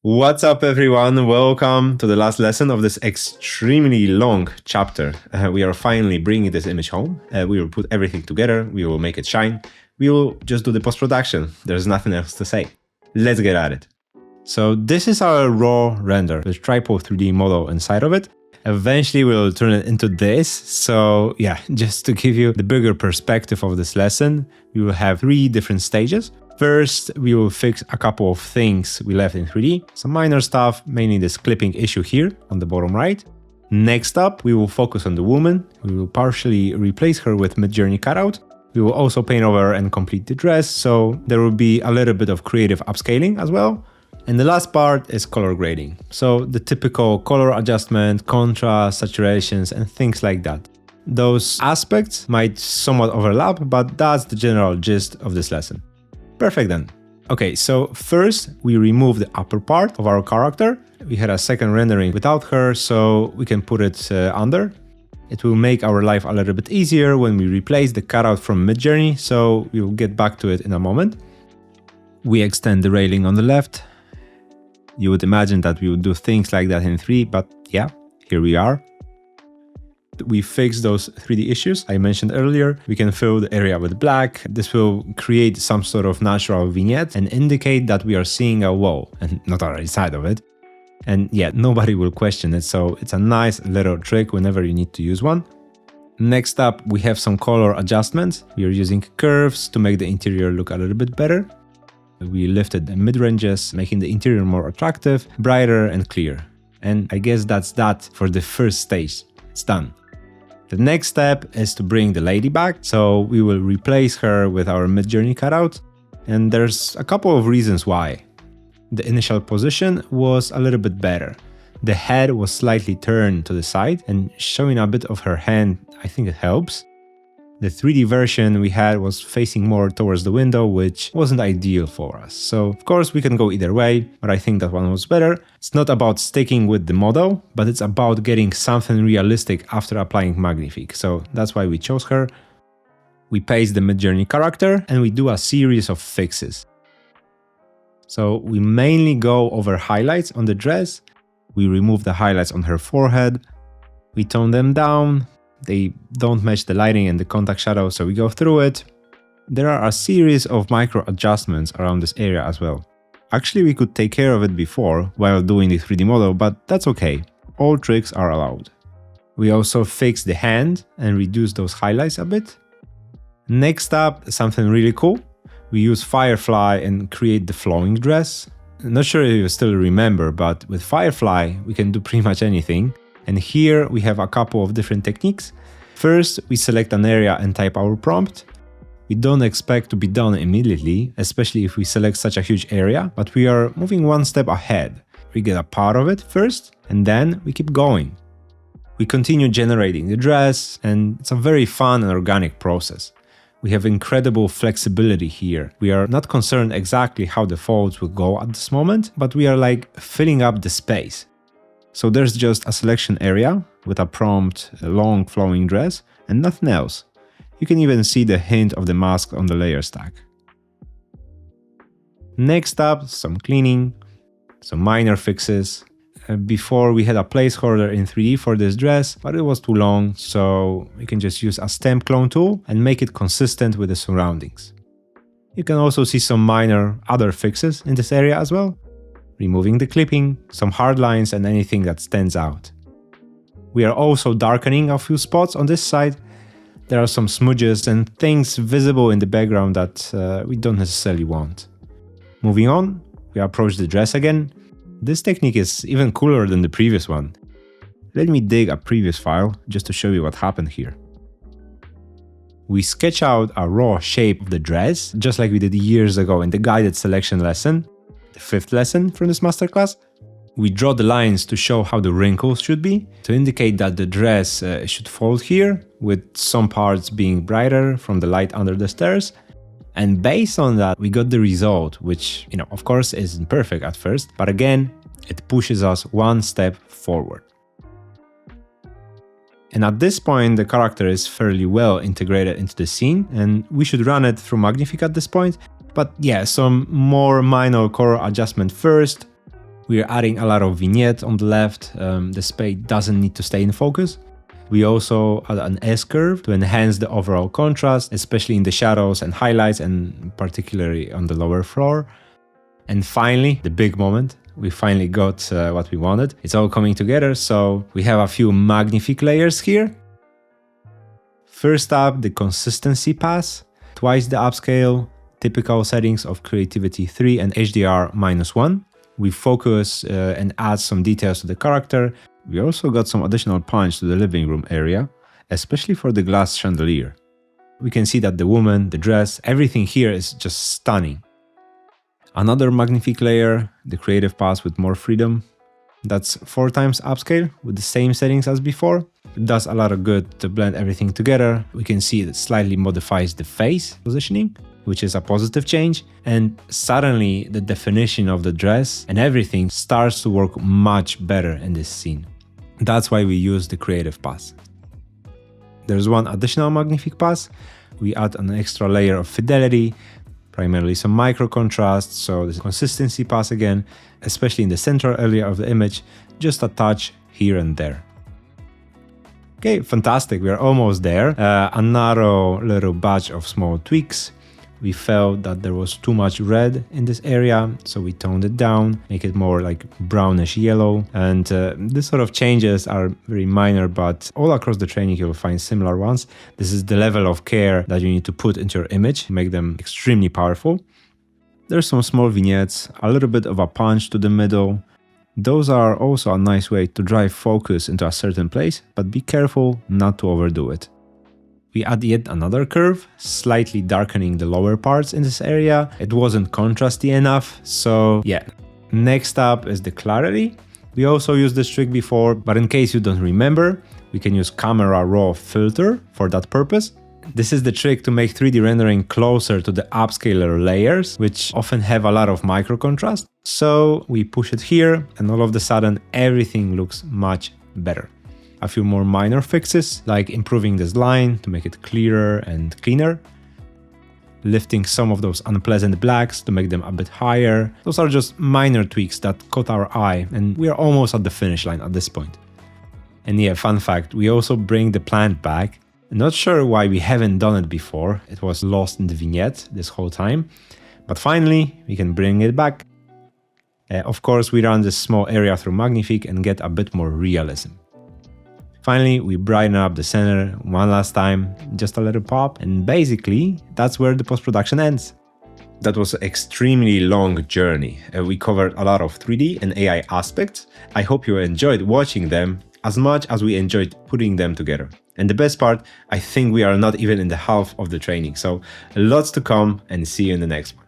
What's up, everyone? Welcome to the last lesson of this extremely long chapter. We are finally bringing this image home. We will put everything together. We will make it shine. We will just do the post-production. There's nothing else to say. Let's get at it. So this is our raw render with Tripod 3D model inside of it. Eventually we'll turn it into this. So yeah, just to give you the bigger perspective of this lesson, we will have 3 different stages. First, we will fix a couple of things we left in 3D, some minor stuff, mainly this clipping issue here on the bottom right. Next up, we will focus on the woman. We will partially replace her with Midjourney cutout. We will also paint over and complete the dress, so there will be a little bit of creative upscaling as well. And the last part is color grading. So the typical color adjustment, contrast, saturations, and things like that. Those aspects might somewhat overlap, but that's the general gist of this lesson. Perfect then. Okay, so first we remove the upper part of our character. We had a second rendering without her, so we can put it under. It will make our life a little bit easier when we replace the cutout from Midjourney, so we will get back to it in a moment. We extend the railing on the left. You would imagine that we would do things like that in 3D, but yeah, here we are. We fix those 3D issues I mentioned earlier. We can fill the area with black. This will create some sort of natural vignette and indicate that we are seeing a wall and not our side of it. And yeah, nobody will question it, so it's a nice little trick whenever you need to use one. Next up, we have some color adjustments. We are using curves to make the interior look a little bit better. We lifted the mid-ranges, making the interior more attractive, brighter and clear. And I guess that's that for the first stage. It's done. The next step is to bring the lady back, so we will replace her with our Midjourney cutout, and there's a couple of reasons why. The initial position was a little bit better. The head was slightly turned to the side, and showing a bit of her hand, I think it helps. The 3D version we had was facing more towards the window, which wasn't ideal for us. So of course we can go either way, but I think that one was better. It's not about sticking with the model, but it's about getting something realistic after applying Magnifique. So that's why we chose her. We paste the Midjourney character and we do a series of fixes. So we mainly go over highlights on the dress. We remove the highlights on her forehead. We tone them down. They don't match the lighting and the contact shadow, so we go through it. There are a series of micro adjustments around this area as well. Actually, we could take care of it before while doing the 3D model, but that's okay. All tricks are allowed. We also fix the hand and reduce those highlights a bit. Next up, something really cool. We use Firefly and create the flowing dress. I'm not sure if you still remember, but with Firefly, we can do pretty much anything. And here we have a couple of different techniques. First, we select an area and type our prompt. We don't expect to be done immediately, especially if we select such a huge area, but we are moving one step ahead. We get a part of it first, and then we keep going. We continue generating the dress, and it's a very fun and organic process. We have incredible flexibility here. We are not concerned exactly how the folds will go at this moment, but we are like filling up the space. So there's just a selection area with a prompt, a long flowing dress, and nothing else. You can even see the hint of the mask on the layer stack. Next up, some cleaning, some minor fixes. Before we had a placeholder in 3D for this dress, but it was too long, so we can just use a stamp clone tool and make it consistent with the surroundings. You can also see some minor other fixes in this area as well. Removing the clipping, some hard lines and anything that stands out. We are also darkening a few spots on this side. There are some smudges and things visible in the background that we don't necessarily want. Moving on, we approach the dress again. This technique is even cooler than the previous one. Let me dig a previous file just to show you what happened here. We sketch out a raw shape of the dress, just like we did years ago in the guided selection lesson. The 5th lesson from this masterclass. We draw the lines to show how the wrinkles should be, to indicate that the dress should fold here, with some parts being brighter from the light under the stairs. And based on that, we got the result, which, of course isn't perfect at first, but again, it pushes us one step forward. And at this point, the character is fairly well integrated into the scene, and we should run it through Magnifique at this point. But yeah, some more minor color adjustment first. We are adding a lot of vignette on the left. The spade doesn't need to stay in focus. We also add an S-curve to enhance the overall contrast, especially in the shadows and highlights, and particularly on the lower floor. And finally, the big moment, we finally got what we wanted. It's all coming together, so we have a few magnific layers here. First up, the consistency pass, twice the upscale, typical settings of Creativity 3 and HDR -1. We focus and add some details to the character. We also got some additional punch to the living room area, especially for the glass chandelier. We can see that the woman, the dress, everything here is just stunning. Another magnific layer, the creative pass with more freedom. That's 4 times upscale with the same settings as before. It does a lot of good to blend everything together. We can see it slightly modifies the face positioning, which is a positive change. And suddenly the definition of the dress and everything starts to work much better in this scene. That's why we use the creative pass. There's one additional magnific pass. We add an extra layer of fidelity, primarily some micro contrast, so the consistency pass again, especially in the central area of the image, just a touch here and there. Okay, fantastic, we are almost there. Another little batch of small tweaks. We felt that there was too much red in this area, so we toned it down, make it more like brownish yellow. And this sort of changes are very minor, but all across the training you'll find similar ones. This is the level of care that you need to put into your image to make them extremely powerful. There's some small vignettes, a little bit of a punch to the middle. Those are also a nice way to drive focus into a certain place, but be careful not to overdo it. We add yet another curve, slightly darkening the lower parts in this area. It wasn't contrasty enough, so yeah. Next up is the clarity. We also used this trick before, but in case you don't remember, we can use Camera Raw filter for that purpose. This is the trick to make 3D rendering closer to the upscaler layers, which often have a lot of micro contrast. So we push it here, and all of a sudden everything looks much better. A few more minor fixes, like improving this line to make it clearer and cleaner. Lifting some of those unpleasant blacks to make them a bit higher. Those are just minor tweaks that caught our eye, and we are almost at the finish line at this point. And yeah, fun fact, we also bring the plant back. Not sure why we haven't done it before. It was lost in the vignette this whole time. But finally, we can bring it back. Of course, we run this small area through Magnific and get a bit more realism. Finally, we brighten up the center one last time, just a little pop, and basically, that's where the post-production ends. That was an extremely long journey. We covered a lot of 3D and AI aspects. I hope you enjoyed watching them as much as we enjoyed putting them together. And the best part, I think we are not even in the half of the training, so lots to come, and see you in the next one.